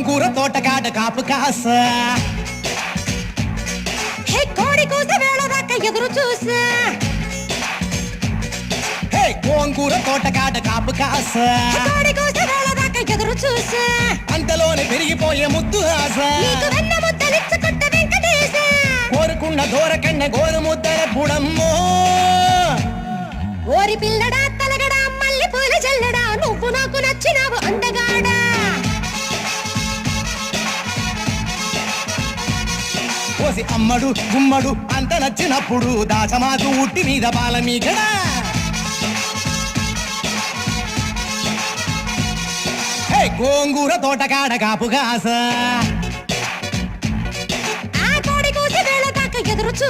గోంగూర తోటకాడ కాపు కాస కోడి కూస వేళ దాకా ఎదురు చూసా గోంగూర తోటకాడ కాపు కాస కోడి కూస వేళ దాకా ఎదురు చూసా అంతలోనే పెరిగిపోయే ముద్దు ఆశ నీకు వెన్న ముద్దలిచ్చుకుంట వెంకటేశ కోరుకున్న దూరకన్న గోరు ముద్దల పుడమ్మో ఓరి పిల్లడా తలగడా మల్లె పూల జల్లడా నువ్వు నాకు నచ్చినావు అందగాడా కోసి అమ్మడు గుమ్మడు అంత నచ్చినప్పుడు దాచమాకు ఉట్టి మీద బాల మీగడా గోంగూర తోటకాడ కాపు కాస ఆ కోడి కూసి వేళ దాకా ఎదురు చూ